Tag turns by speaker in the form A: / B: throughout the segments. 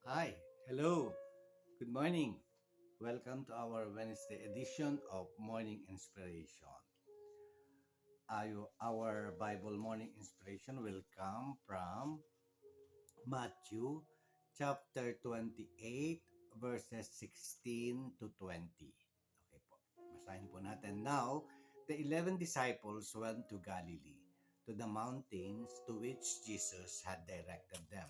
A: Hi, hello, good morning. Welcome to our Wednesday edition of Morning Inspiration. Our Bible morning inspiration will come from Matthew chapter 28, verses 16 to 20. Okay po, basahin po natin. Now, the 11 disciples went to Galilee, to the mountains to which Jesus had directed them.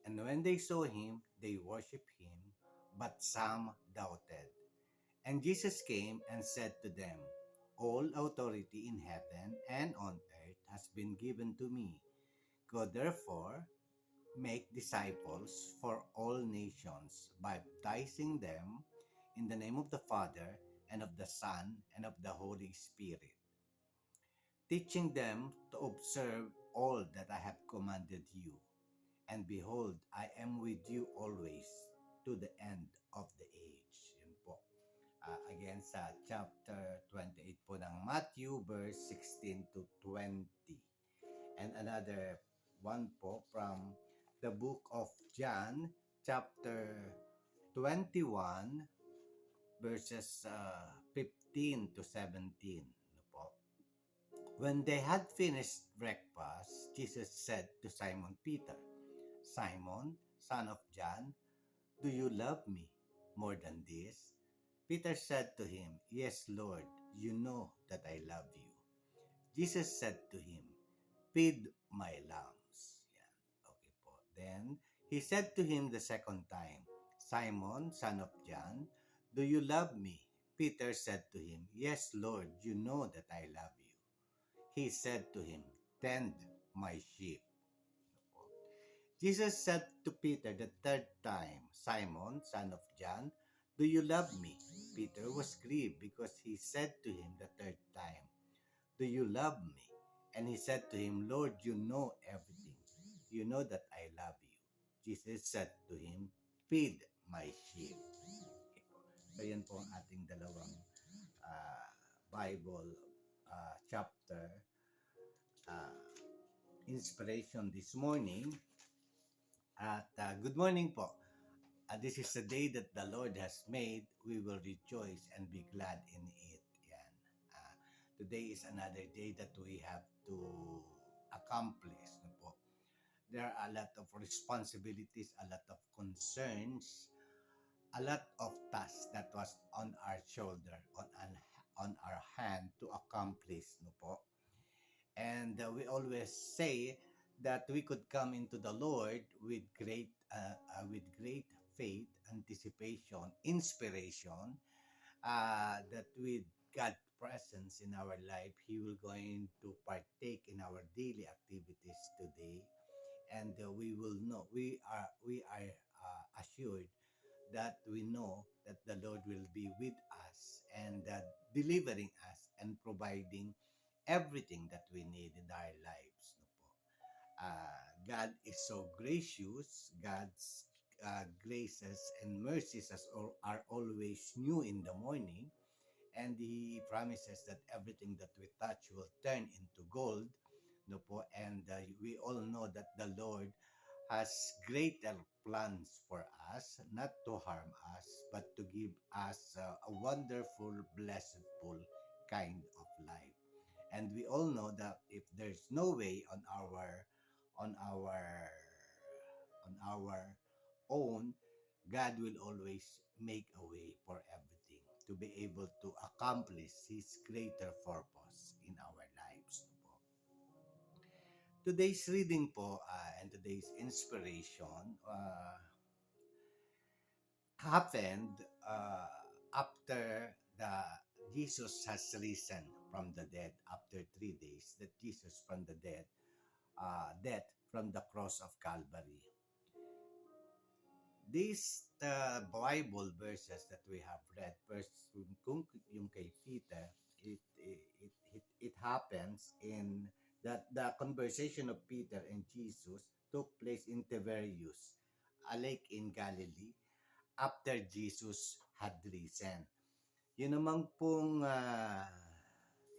A: And when they saw him, they worshipped him, but some doubted. And Jesus came and said to them, all authority in heaven and on earth has been given to me. Go therefore, make disciples for all nations, baptizing them in the name of the Father, and of the Son, and of the Holy Spirit, teaching them to observe all that I have commanded you. And behold, I am with you always to the end of the age. Yun po. Again sa chapter 28 po ng Matthew, verse 16 to 20. And another one po from the book of John, chapter 21, verses 15 to 17. Ano po? When they had finished breakfast, Jesus said to Simon Peter, Simon, son of John, do you love me more than this? Peter said to him, yes, Lord, you know that I love you. Jesus said to him, feed my lambs. Yan. Okay po. Then, he said to him the second time, Simon, son of John, do you love me? Peter said to him, yes, Lord, you know that I love you. He said to him, tend my sheep. Jesus said to Peter the third time, Simon, son of John, do you love me? Peter was grieved because he said to him the third time, do you love me? And he said to him, Lord, you know everything. You know that I love you. Jesus said to him, feed my sheep. Okay po. So yan po ang ating dalawang uh, Bible chapter uh, inspiration this morning. At good morning po. This is the day that the Lord has made. We will rejoice and be glad in it. Yan. Uh, Today is another day that we have to accomplish. No po? There are a lot of responsibilities, a lot of concerns, a lot of tasks that was on our shoulder, on our hand to accomplish. No po? And we always say that we could come into the Lord with great faith, anticipation, inspiration, that with God's presence in our life, He will going to partake in our daily activities today, and we will know we are assured that we know that the Lord will be with us and delivering us and providing everything that we need in our lives. No po? God is so gracious. God's graces and mercies are always new in the morning. And He promises that everything that we touch will turn into gold. No po? And we all know that the Lord has greater plans for us, not to harm us, but to give us a wonderful, blessedful kind of life. And we all know that if there's no way on our on our own, God will always make a way for everything to be able to accomplish His greater purpose in our lives. Po. Today's reading po and today's inspiration happened after the Jesus has risen from the dead after 3 days that Jesus from the death from the cross of Calvary. These Bible verses that we have read, first yung kay Peter, it happens in that the conversation of Peter and Jesus took place in Tiberias, a lake in Galilee, after Jesus had risen. Yun naman pong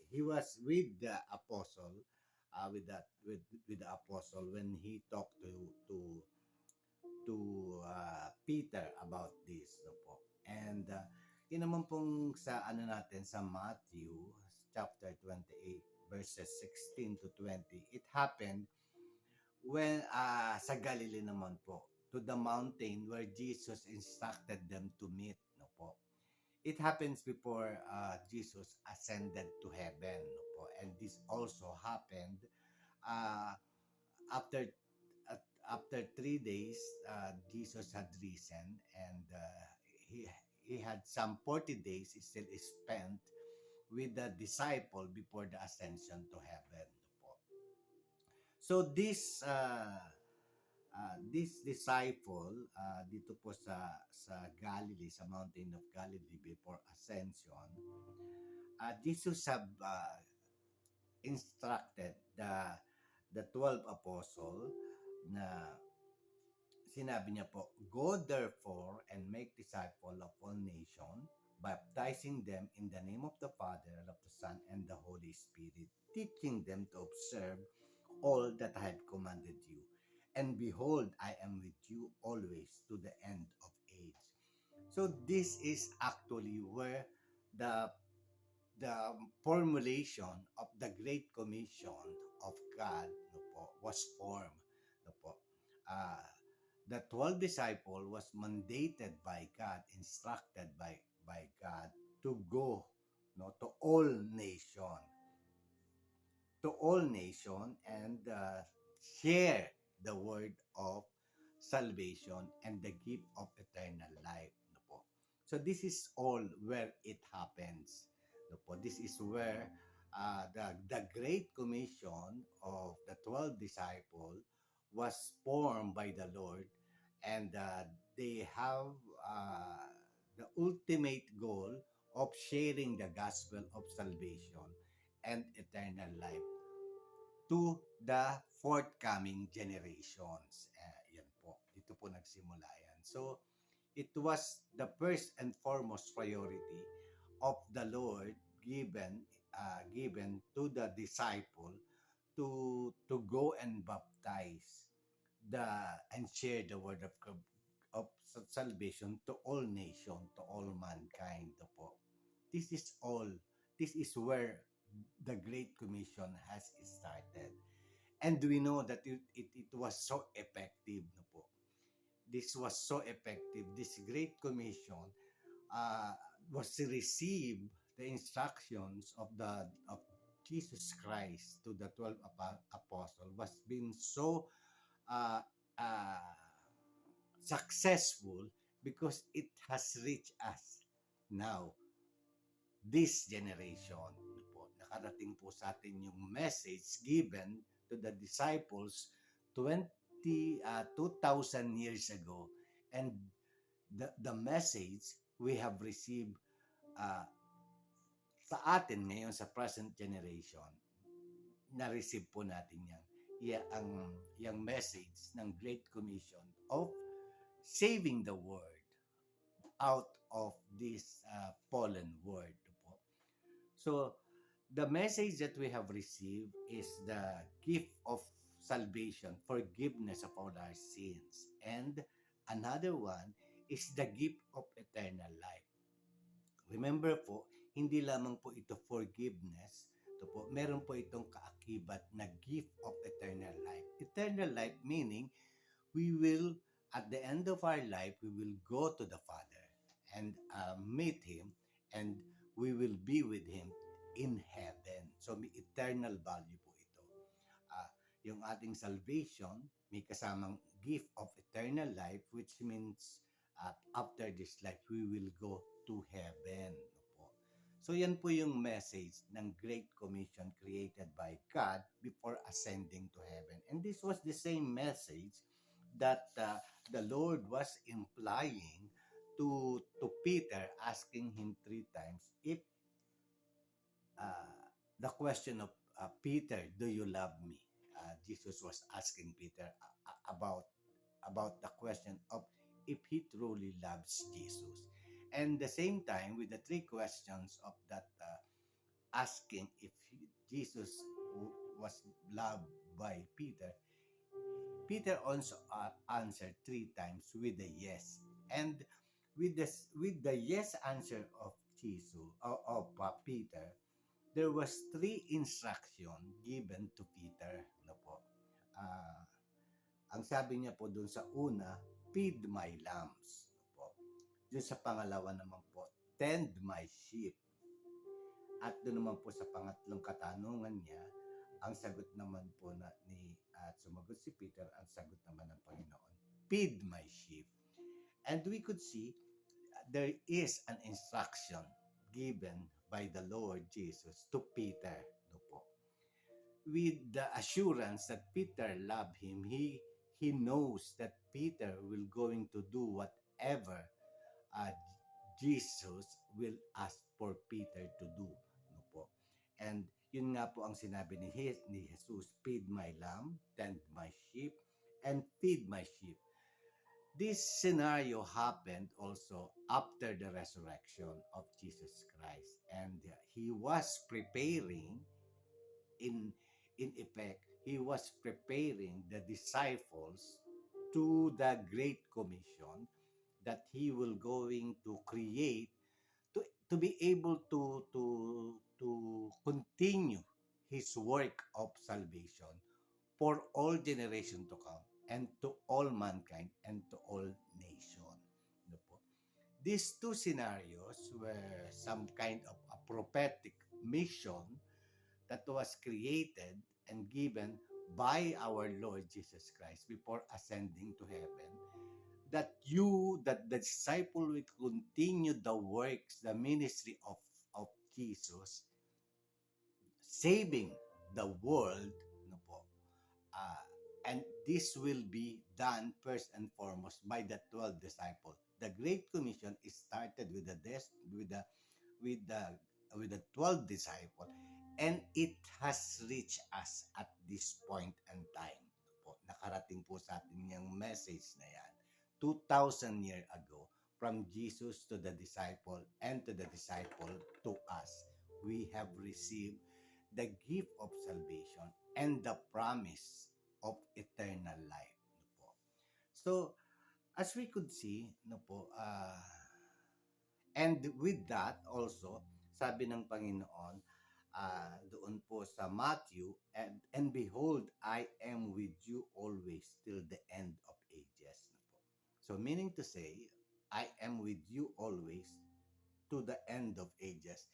A: he was with the apostle, with the apostle when he talked to Peter about this, no po. And yun naman pong sa ano natin sa Matthew chapter 28 verses 16 to 20. It happened when sa Galilee naman po, to the mountain where Jesus instructed them to meet, no po. It happens before Jesus ascended to heaven, no po. And this also happened uh, after after 3 days, Jesus had risen, and he he had some 40 days still spent with the disciple before the ascension to heaven, no po. So this disciple dito po sa Galilee, sa mountain of Galilee before ascension, Jesus have instructed the 12 apostle na sinabi niya po, "Go therefore and make disciple of all nations, baptizing them in the name of the Father, and of the Son, and the Holy Spirit, teaching them to observe all that I have commanded you. And behold, I am with you always to the end of age." So this is actually where the the formulation of the Great Commission of God, no po, was formed. No po. Uh, the 12 disciple was mandated by God, instructed by God to go, no, to all nation, and share the word of salvation and the gift of eternal life, no po. So this is all where it happens, no po. This is where the great commission of the 12 disciple was formed by the Lord, and they have the ultimate goal of sharing the gospel of salvation and eternal life to the forthcoming generations. Yan po. Dito po nagsimula yan. So, it was the first and foremost priority of the Lord given to the disciple to go and baptize the and share the word of salvation to all nation, to all mankind. To po. This is all. This is where the Great Commission has started. And we know that it was so effective. No po. This was so effective. This Great Commission uh, was to receive the instructions of Jesus Christ to the 12 apostles was been so uh, uh, successful because it has reached us now, this generation. Ano po, nakarating po sa atin yung message given to the disciples 2,000 years ago. And the message we have received uh, sa atin ngayon sa present generation, na-receive po natin yan. Yung message ng Great Commission of saving the world out of this fallen world po. So, the message that we have received is the gift of salvation, forgiveness of all our sins. And another one is the gift of eternal life. Remember po, hindi lamang po ito forgiveness. Ito po, meron po itong kaakibat na gift of eternal life. Eternal life meaning we will, at the end of our life, we will go to the Father and meet Him, and we will be with Him in heaven. So may eternal value po ito. Uh, yung ating salvation, may kasamang gift of eternal life, which means after this life, we will go to heaven. No po. So yan po yung message ng Great Commission created by God before ascending to heaven. And this was the same message that the Lord was implying to Peter, asking him 3 times if the question of Peter, do you love me? Jesus was asking Peter about the question of if he truly loves Jesus. And the same time, with the 3 questions of that asking if Jesus was loved by Peter, Peter also answered 3 times with a yes. And with the yes answer of Jesus, Peter, there was three instruction given to Peter, no po. Ah, ang sabi niya po doon sa una, feed my lambs, no po. Doon sa pangalawa naman po, tend my sheep. At doon naman po sa pangatlong katanungan niya, ang sagot naman po at sumagot si Peter, ang sagot naman ng Panginoon, feed my sheep. And we could see there is an instruction given by the Lord Jesus to Peter, no po. With the assurance that Peter loved him, he knows that Peter will going to do whatever uh, Jesus will ask for Peter to do, no po. And yun nga po ang sinabi ni Jesus, feed my lamb, tend my sheep, and feed my sheep. This scenario happened also after the resurrection of Jesus Christ, and he was preparing in in effect, he was preparing the disciples to the great commission that he will going to create to be able to continue his work of salvation for all generation to come and to all mankind and to all nation. Ano po? These two scenarios were some kind of a prophetic mission that was created and given by our Lord Jesus Christ before ascending to heaven, that the disciple will continue the works, the ministry of Jesus, saving the world, no po. Uh, and this will be done first and foremost by the 12 disciples. The Great Commission is started with with the with the 12 disciples, and it has reached us at this point and time. Po, nakarating po sa atin yung message na yan 2,000 years ago, from Jesus to the disciple and to the disciple to us. We have received the gift of salvation and the promise of eternal life. No po. So, as we could see, no po, and with that also, sabi ng Panginoon, doon po sa Matthew, and behold, I am with you always till the end of ages. No po. So meaning to say, I am with you always to the end of ages.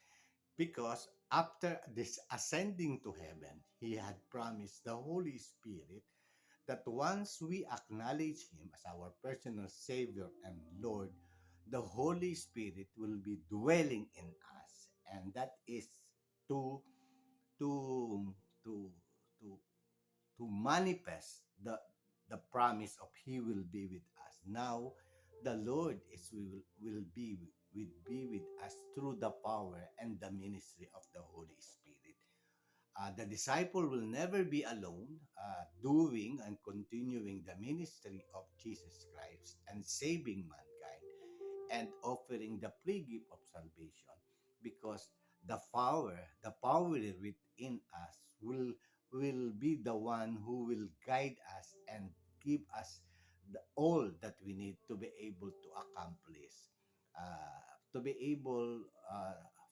A: Because after this ascending to heaven, he had promised the Holy Spirit that once we acknowledge him as our personal Savior and Lord, the Holy Spirit will be dwelling in us. And that is to to to to to manifest the promise of he will be with us. Now the Lord is will be with us through the power and the ministry of the Holy Spirit. The disciple will never be alone, doing and continuing the ministry of Jesus Christ and saving mankind and offering the free gift of salvation, because the power within us will be the one who will guide us and give us all that we need to be able to accomplish, to be able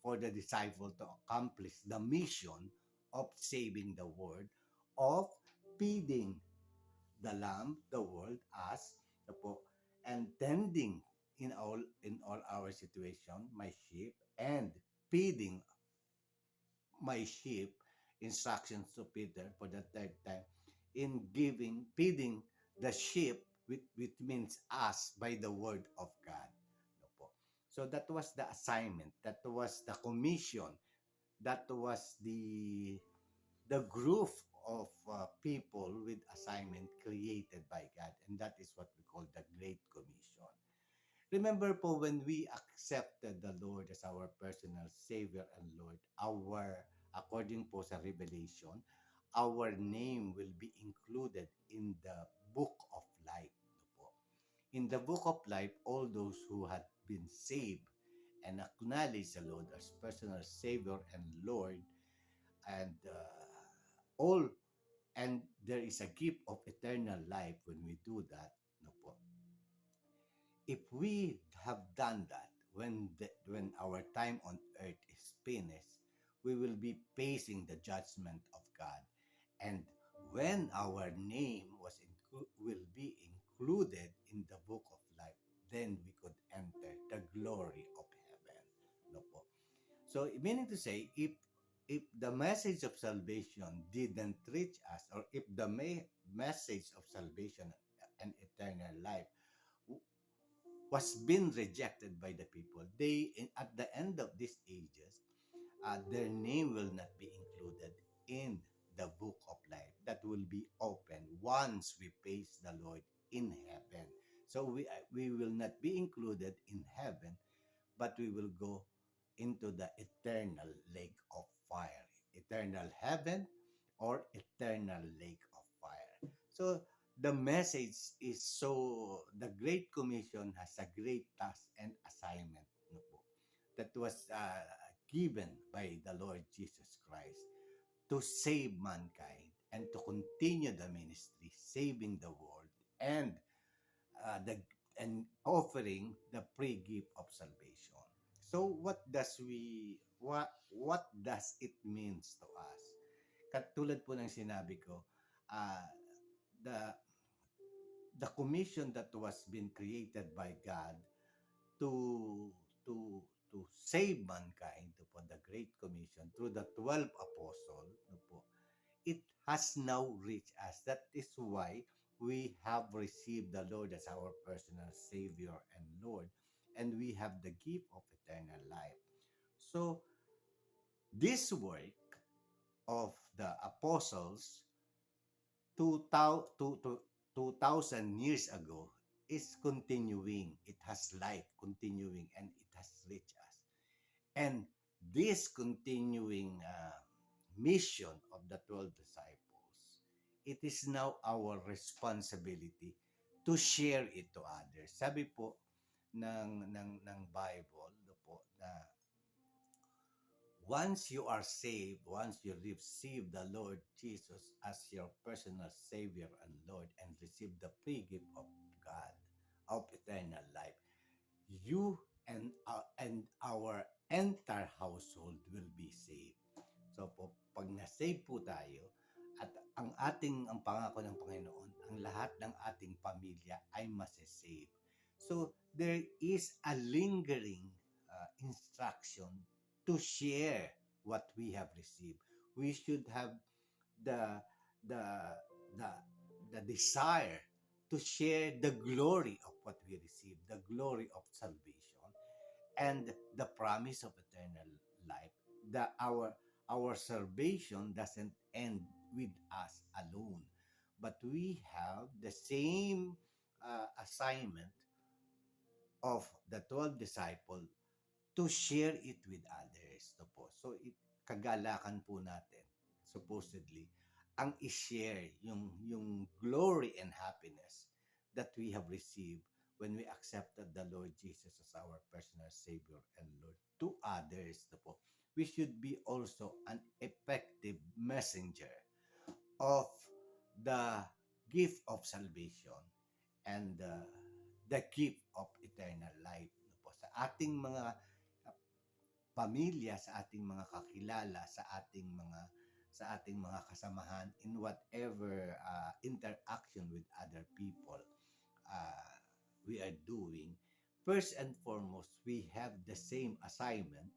A: for the disciple to accomplish the mission of saving the world, of feeding the lamb, the world, us, the po, and tending in all our situation, my sheep, and feeding my sheep, instructions to Peter for the third time, in feeding the sheep, which means us, by the word of God. No po. So that was the assignment, that was the commission, that was the group of people with assignment created by God, and that is what we call the Great Commission. Remember po, when we accepted the Lord as our personal Savior and Lord, according po sa Revelation, our name will be included in the book of life. No po. In the book of life, all those who had been saved and acknowledged the Lord as personal Savior and Lord, and all and there is a gift of eternal life when we do that, no po. if we have done that, when our time on earth is finished, we will be facing the judgment of God. And when our name will be included in the book of life, then we could enter the glory of heaven. No po? So, meaning to say, if the message of salvation didn't reach us, or if the message of salvation and eternal life was been rejected by the people, at the end of these ages, their name will not be included in the book of life that will be open once we face the Lord in heaven. So we will not be included in heaven, but we will go into the eternal lake of fire, eternal heaven, or eternal lake of fire. So the message is so, the Great Commission has a great task and assignment, no po, that was given by the Lord Jesus Christ to save mankind and to continue the ministry, saving the world, and the and offering the free gift of salvation. So what does it means to us? Katulad po ng sinabi ko, uh, the the commission that was been created by God to to save mankind, to po, the Great Commission through the 12 apostles, no po, it has now reached us. That is why we have received the Lord as our personal Savior and Lord, and we have the gift of eternal life. So, this work of the apostles 2,000 years ago is continuing. It has life continuing, and it has reached us. And this continuing mission of the 12 disciples, it is now our responsibility to share it to others. Sabi po ng Bible, no po, na once you are saved, once you receive the Lord Jesus as your personal Savior and Lord, and receive the free gift of God, of eternal life, you and our entire household will be saved. So po, pag na-save po tayo, at ang pangako ng Panginoon, ang lahat ng ating pamilya ay masasave. So there is a lingering instruction to share what we have received. We should have the the the the desire to share the glory of what we receive, the glory of salvation, and the promise of eternal life. Our salvation doesn't end with us alone, but we have the same assignment of the 12 disciples to share it with others. No po. So, kagalakan po natin, supposedly, ang i-share yung glory and happiness that we have received when we accepted the Lord Jesus as our personal Savior and Lord to others. No po. We should be also an effective messenger of the gift of salvation and the gift of eternal life, no po, sa ating mga pamilya, sa ating mga kakilala, sa ating mga kasamahan in whatever interaction with other people uh, we are doing. First and foremost, we have the same assignment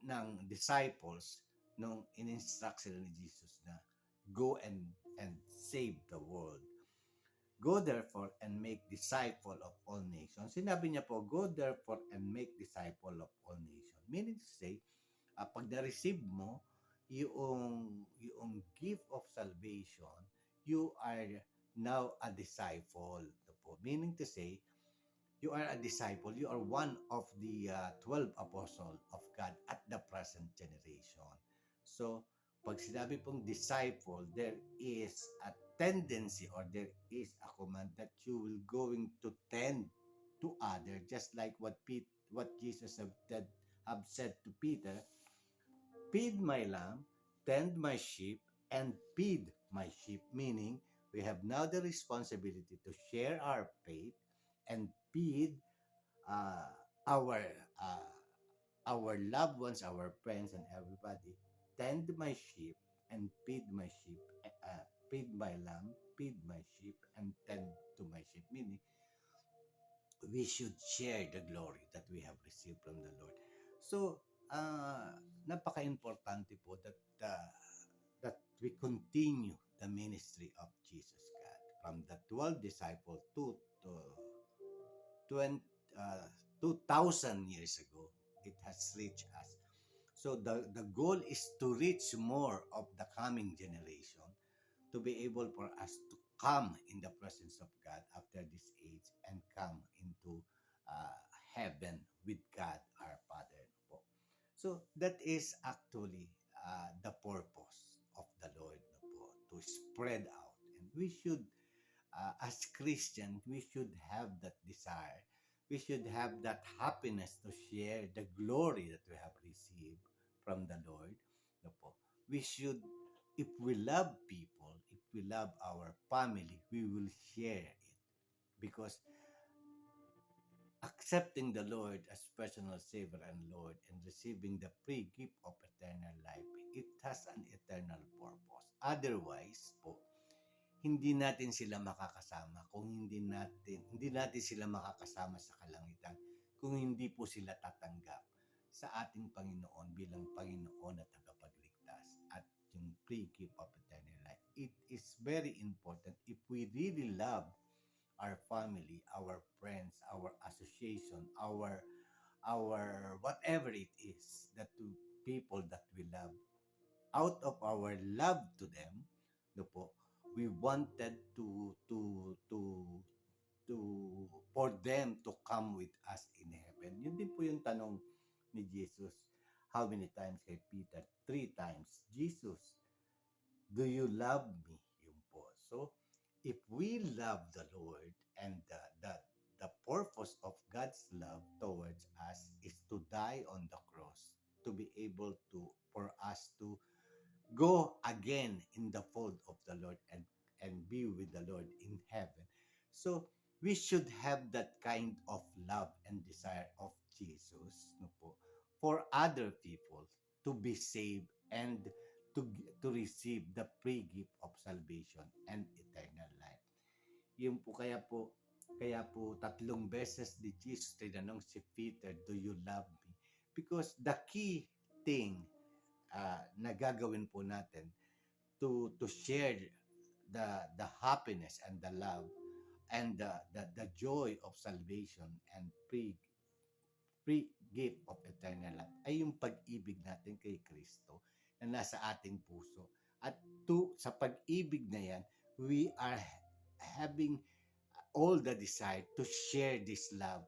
A: ng disciples nung in-instruct sila ni Jesus na go and save the world. Go therefore and make disciple of all nations. Sinabi niya po, go therefore and make disciple of all nations. Meaning to say, pag na-receive mo yung gift of salvation, you are now a disciple. Meaning to say, you are a disciple. You are one of the 12 apostles of God at the present generation. So, pag sinabi pong disciple, there is a tendency or there is a command that you will going to tend to other, just like what Jesus have said to Peter, feed my lamb, tend my sheep, and feed my sheep. Meaning, We have now the responsibility to share our faith and feed uh, our uh, our loved ones, our friends, and everybody. Tend my sheep and feed my sheep. Feed my lamb, feed my sheep, and tend to my sheep. Meaning, we should share the glory that we have received from the Lord. So, napaka-importante po that we continue the ministry of Jesus God from the 12 disciples to 20, 2,000 years ago. It has reached us. So the goal is to reach more of the coming generation to be able for us to come in the presence of God after this age and come into uh, heaven with God our Father po. So that is actually the purpose of the Lord po, to spread out. And we should, as Christian, we should have that desire. We should have that happiness to share the glory that we have received from the Lord. No po. We should, if we love people, if we love our family, we will share it because accepting the Lord as personal Savior and Lord and receiving the free gift of eternal life, it has an eternal purpose. Otherwise po, hindi natin sila makakasama kung hindi natin sila makakasama sa kalangitan kung hindi po sila tatanggap sa ating Panginoon bilang Panginoon at tagapagligtas at yung free gift of eternal life. It is very important if we really love our family, our friends, our association, our whatever it is, that to people that we love, out of our love to them, no po, we wanted to for them to come with us in heaven. Yun din po yung tanong ni Jesus. How many times kay Peter? 3 times. Jesus, do you love me? Yun po. So, if we love the Lord and the purpose of God's love towards us is to die on the cross, to be able to, for us to go again in the fold of the Lord and be with the Lord in heaven. So we should have that kind of love and desire of Jesus, no po, for other people to be saved and to receive the free gift of salvation and eternal life. Yun po kaya po 3 beses ni Jesus tinanong si Peter, do you love me? Because the key thing na gagawin po natin to share the happiness and the love and the joy of salvation and free gift of eternal life ay yung pag-ibig natin kay Kristo na nasa ating puso. At sa pag-ibig na yan, we are having all the desire to share this love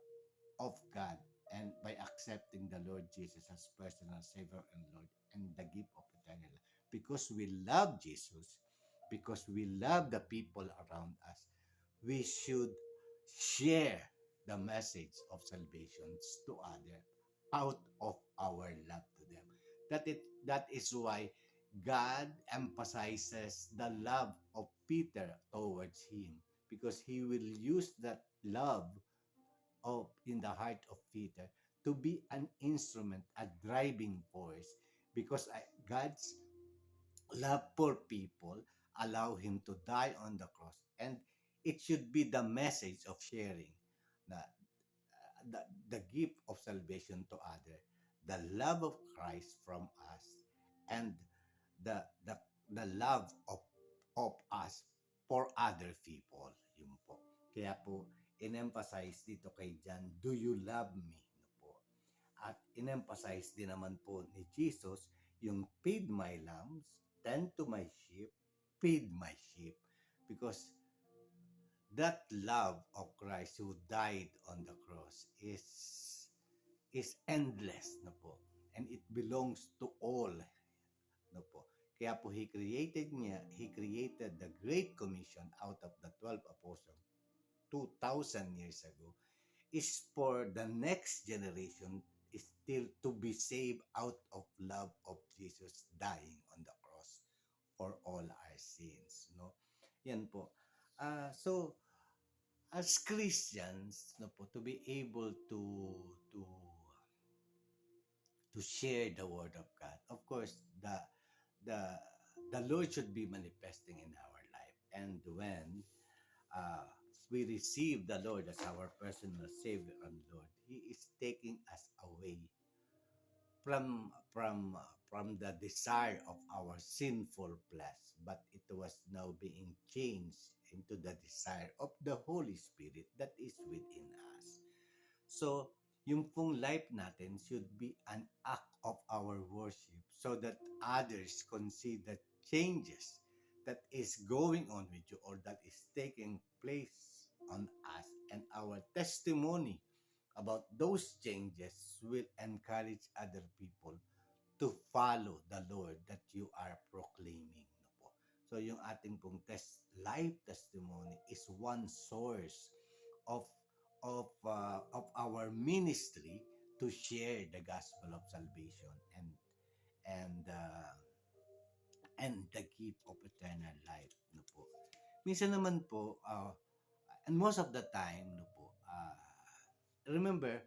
A: of God and by accepting the Lord Jesus as personal Savior and Lord and the gift of eternal life. Because we love Jesus, because we love the people around us, we should share the message of salvation to others out of our love to them. That is why God emphasizes the love of Peter towards him because he will use that love of in the heart of Peter to be an instrument, a driving force, because God's love for people allow him to die on the cross, and it should be the message of sharing the the, the gift of salvation to others, the love of Christ from us, and the the the love of us for other people. Yun po. Kaya po, in-emphasize dito kay John, do you love me? No po. At in-emphasize din naman po ni Jesus yung feed my lambs, tend to my sheep, feed my sheep. Because that love of Christ who died on the cross is endless na po, and it belongs to all no po. Kaya po he created the Great Commission out of the 12 apostles 2,000 years ago is for the next generation is still to be saved out of love of Jesus dying on the cross for all our sins, no? Yan po. So, as Christians, no po, to be able to to share the word of God. Of course, the the Lord should be manifesting in our life. And when uh, we receive the Lord as our personal Savior and Lord, He is taking us away from the desire of our sinful flesh, but it was now being changed into the desire of the Holy Spirit that is within us. So, yung pong life natin should be an act of our worship so that others can see the changes that is going on with you or that is taking place on us, and our testimony about those changes will encourage other people to follow the Lord that you are proclaiming. No po. So yung ating pong life testimony is one source of of our ministry to share the gospel of salvation and uh, and the gift of eternal life, no po. Minsan naman po, and most of the time, no po, remember,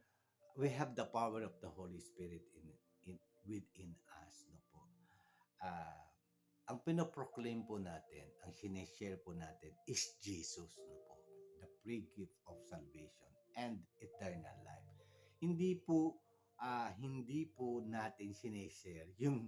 A: we have the power of the Holy Spirit in within us, no po. Ah, ang pinoproclaim po natin, ang sineshare po natin is Jesus, no po. The free gift of salvation and eternal life. Hindi po natin sineshare yung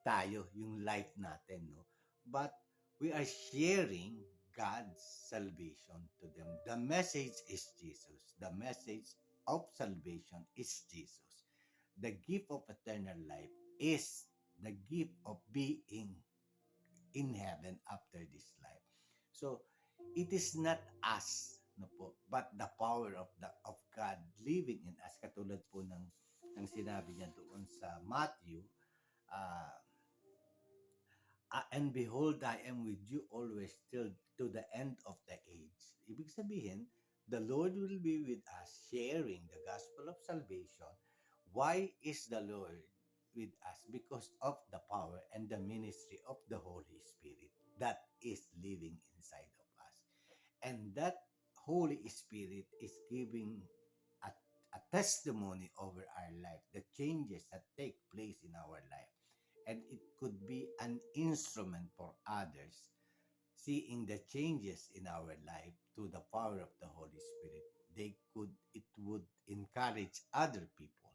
A: tayo, yung life natin, no? But we are sharing God's salvation to them. The message is Jesus. The message of salvation is Jesus. The gift of eternal life is the gift of being in heaven after this life. So, it is not us, no po, but the power of God living in us, katulad po ng sinabi niya doon sa Matthew, uh, and behold, I am with you always till to the end of the age. Ibig sabihin, the Lord will be with us sharing the gospel of salvation. Why is the Lord with us? Because of the power and the ministry of the Holy Spirit that is living inside of us. And that Holy Spirit is giving a, a testimony over our life, the changes that take place in our life, and it could be an instrument for others seeing the changes in our life through the power of the Holy Spirit. It would encourage other people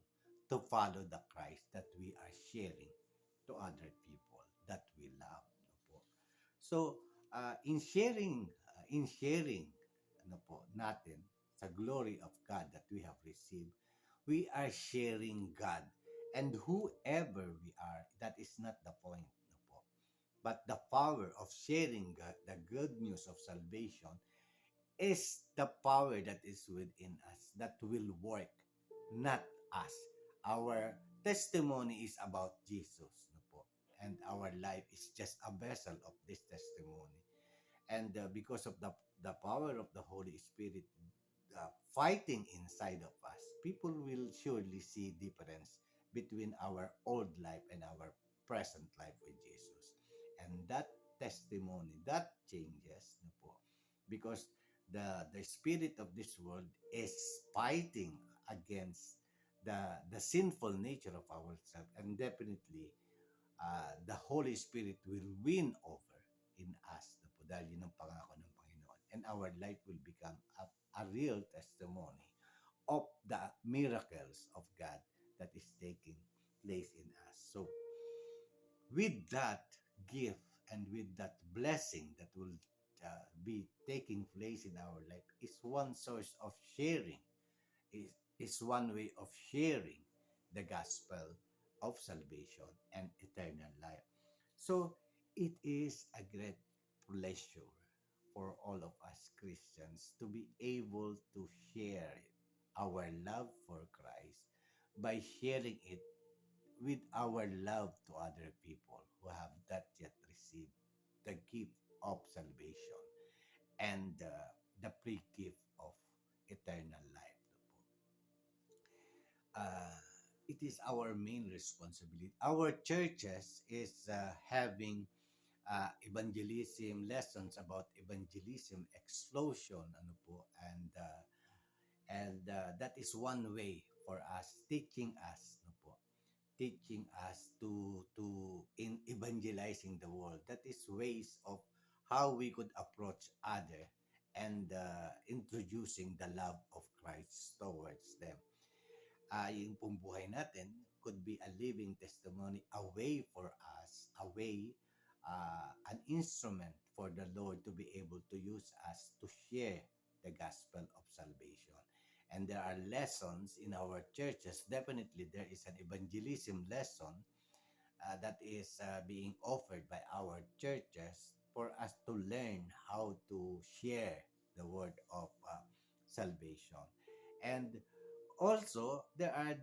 A: to follow the Christ that we are sharing to other people that we love, no po. So in sharing ano po natin sa glory of God that we have received, we are sharing God. And whoever we are, that is not the point, no po. But the power of sharing God, the good news of salvation, is the power that is within us that will work, not us. Our testimony is about Jesus, no po. And our life is just a vessel of this testimony. And because of the power of the Holy Spirit fighting inside of us, people will surely see difference between our old life and our present life with Jesus. And that testimony, that changes, no po, because the spirit of this world is fighting against the sinful nature of ourselves, and definitely the Holy Spirit will win over in us, no po, dahil yun ang pangako ng Panginoon. And our life will become a real testimony of the miracles of God that is taking place in us. So, with that gift and with that blessing that will be taking place in our life is one source of sharing, is one way of sharing the gospel of salvation and eternal life. So it is a great pleasure for all of us Christians to be able to share our love for Christ by sharing it with our love to other people who have not yet received the gift of salvation and the free gift of eternal life. uh, it is our main responsibility. Our churches is having evangelism, lessons about evangelism, explosion, ano po, and that is one way for us, no po, teaching us to in evangelizing the world. That is ways of how we could approach other and introducing the love of Christ towards them. Yung pong buhay natin could be a living testimony, a way for us, a way, an instrument for the Lord to be able to use us to share the gospel of salvation. And there are lessons in our churches. Definitely, there is an evangelism lesson that is being offered by our churches for us to learn how to share the word of salvation. And also, there are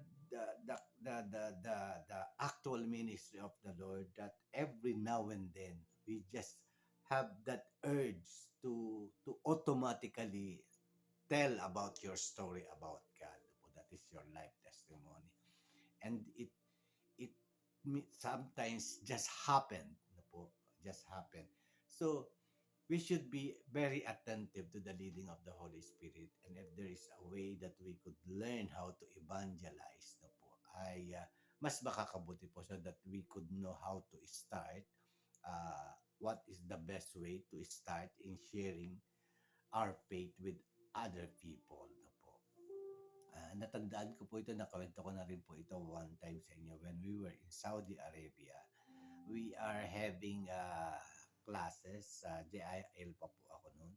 A: the actual ministry of the Lord that every now and then we just have that urge to automatically tell about your story about God. That is your life testimony. And it sometimes just happen. Just happen. So we should be very attentive to the leading of the Holy Spirit. And if there is a way that we could learn how to evangelize, ay mas makakabuti po so that we could know how to start, what is the best way to start in sharing our faith with other people. Natandaan ko po ito, nakawento ko na rin po ito one time sa inyo when we were in Saudi Arabia. We are having classes, JIL pa po ako noon,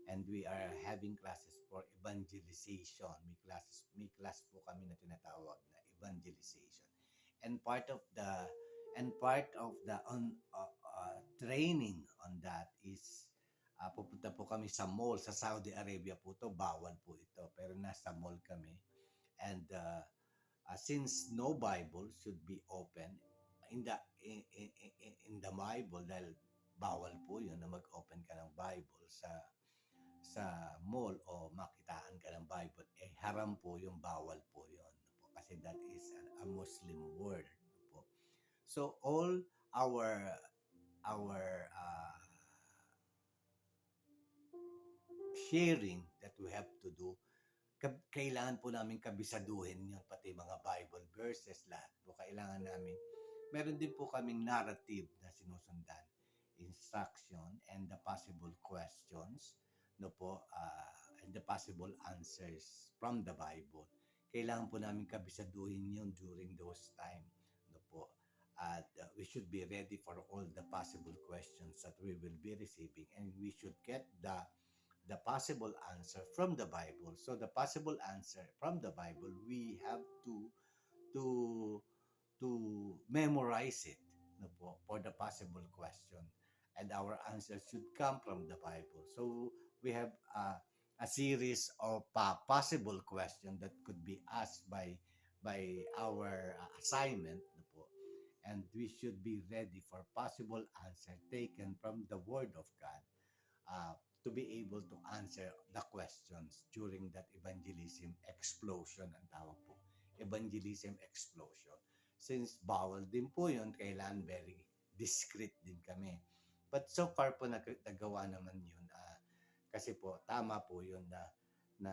A: and we are having classes for evangelization. May class po kami na tinatawag na evangelization. And part of the training on that is pupunta po kami sa mall sa Saudi Arabia po to, bawal po ito, pero nasa mall kami. And since no Bible should be open in the in the Bible, dahil bawal po yun na mag-open ka ng Bible sa mall o makitaan ka ng Bible, haram po yung, bawal po yun po, kasi that is a Muslim world po. So all our sharing that we have to do, kailangan po namin kabisaduhin yun, pati mga Bible verses, lahat po kailangan namin. Meron din po kaming narrative na sinusundan, instruction and the possible questions, and the possible answers from the Bible. Kailangan po namin kabisaduhin yun during those time, at we should be ready for all the possible questions that we will be receiving, and we should get the possible answer from the Bible. So the possible answer from the Bible, we have to to memorize it, for the possible question, and our answer should come from the Bible. So we have a series of possible questions that could be asked by our assignment, and we should be ready for possible answer taken from the Word of God, to be able to answer the questions during that evangelism explosion, ang tawag po. Evangelism explosion. Since bawal din po yun, kailangan very discreet din kami. But so far po nagawa naman yun. Kasi po, tama po yun na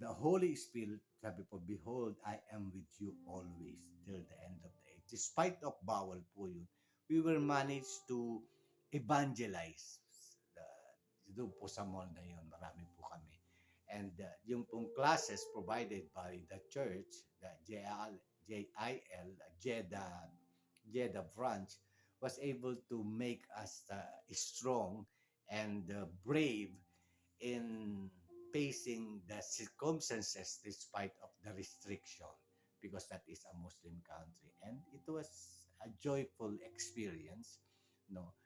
A: the Holy Spirit, sabi po, behold, I am with you always till the end of the age. Despite of bawal po yun, we will manage to evangelize. Doon po sa mall na yun, marami po kami. And yung pong classes provided by the church, the JIL, Jeddah branch, was able to make us strong and brave in facing the circumstances despite of the restriction, because that is a Muslim country. And it was a joyful experience,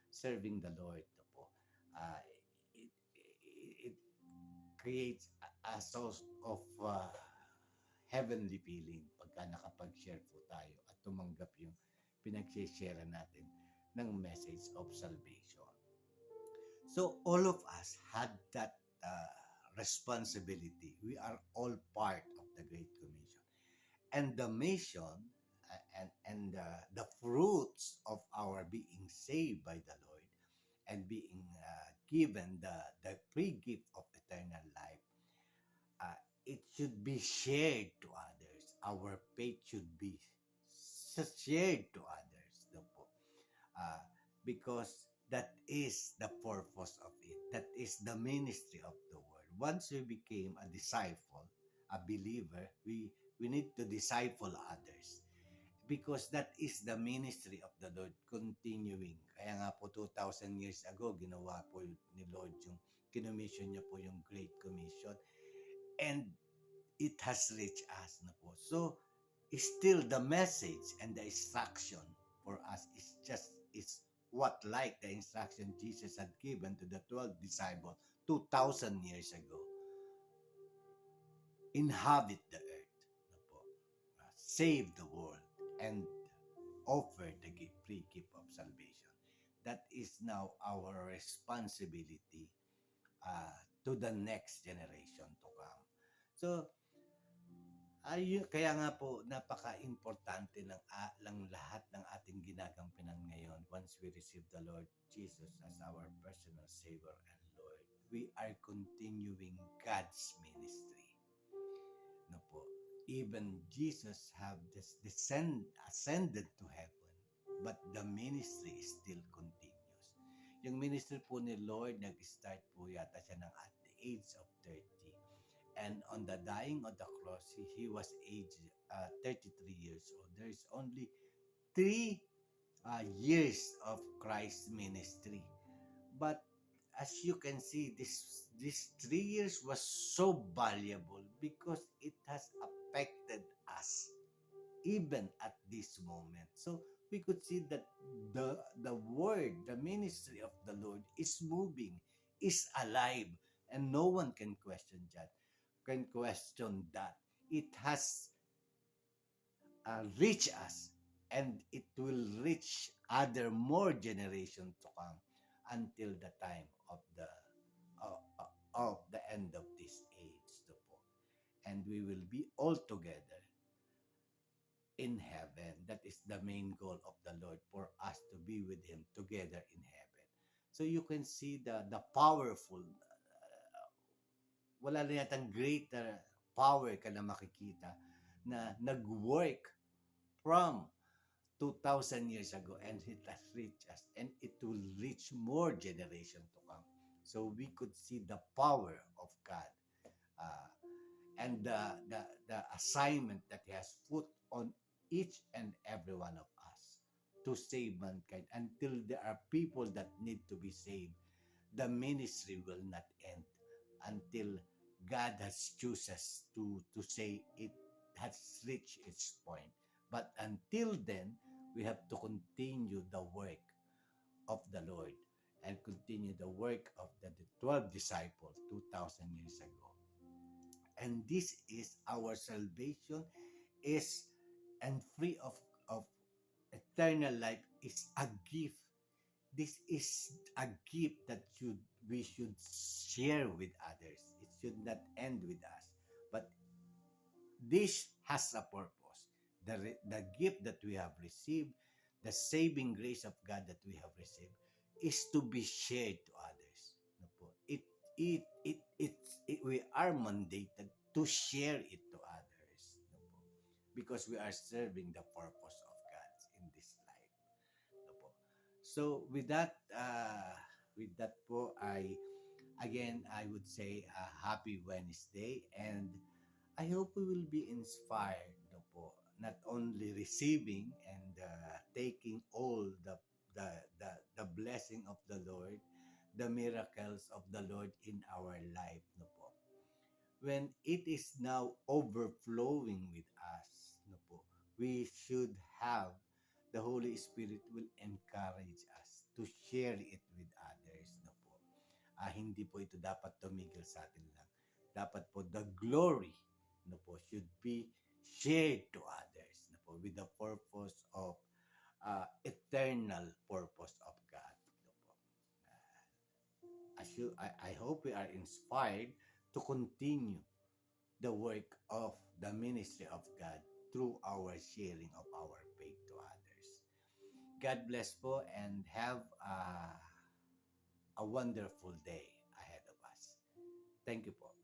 A: serving the Lord po. It creates a source of heavenly feeling pagka nakapag-share po tayo at tumanggap yung pinag-share natin ng message of salvation. So all of us had that responsibility. We are all part of the Great Commission. And the mission, and the fruits of our being saved by the Lord and being given the free gift of eternal life, uh, it should be shared to others. Our faith should be shared to others. No po? Uh, because that is the purpose of it. That is the ministry of the word. Once we became a disciple, a believer, we need to disciple others because that is the ministry of the Lord continuing. Kaya nga po 2,000 years ago, ginawa po ni Lord yung kinommission niya po yung Great Commission and it has reached us na po. So, still the message and the instruction for us is what like the instruction Jesus had given to the 12 disciples 2,000 years ago. Inhabit the earth. Na po. Save the world and offer the free gift of salvation. That is now our responsibility to the next generation to come. So, kaya nga po, napaka-importante lang lahat ng ating ginagampinan ngayon once we receive the Lord Jesus as our personal Savior and Lord. We are continuing God's ministry. No po. Even Jesus have ascended to heaven, but the ministry still continues. Yung ministry po ni Lord, nag-start po yata siya at the age of 30. And on the dying of the cross, he was aged 33 years old. There is only 3 years of Christ's ministry. But as you can see, this 3 years was so valuable because it has affected us even at this moment. So we could see that the word, the ministry of the Lord is moving, is alive, and no one can question that. It has reached us, and it will reach other more generations to come until the time of the end of this age. To po. And we will be all together in heaven. That is the main goal of the Lord, for us to be with Him together in heaven. So you can see the powerful, wala na yatang greater power ka na makikita na nag-work from 2,000 years ago, and it has reached us, and it will reach more generation to come. So we could see the power of God, uh, and the assignment that He has put on each and every one of us to save mankind. Until there are people that need to be saved, the ministry will not end until God has chooses to say it has reached its point. But until then, we have to continue the work of the Lord and continue the work of the 12 disciples 2,000 years ago. And this is our salvation is and free of eternal life is a gift. This is a gift that we should share with others. It should not end with us, but this has a purpose. The gift that we have received, the saving grace of God that we have received, is to be shared to others. No po? We are mandated to share it to others. No po? Because we are serving the purpose of God in this life. No po? So with that po, I would say a happy Wednesday, and I hope we will be inspired, no po, not only receiving and taking all the, the the blessing of the Lord, the miracles of the Lord in our life, no po. When it is now overflowing with us, no po, we should have the Holy Spirit will encourage us to share it with others, no po. Hindi po ito dapat tumigil sa atin lang. Dapat po the glory, no po, should be shared to others, no po, with the purpose of eternal purpose of God, no po. I hope we are inspired to continue the work of the ministry of God through our sharing of our faith to others. God bless po and have a wonderful day ahead of us. Thank you po.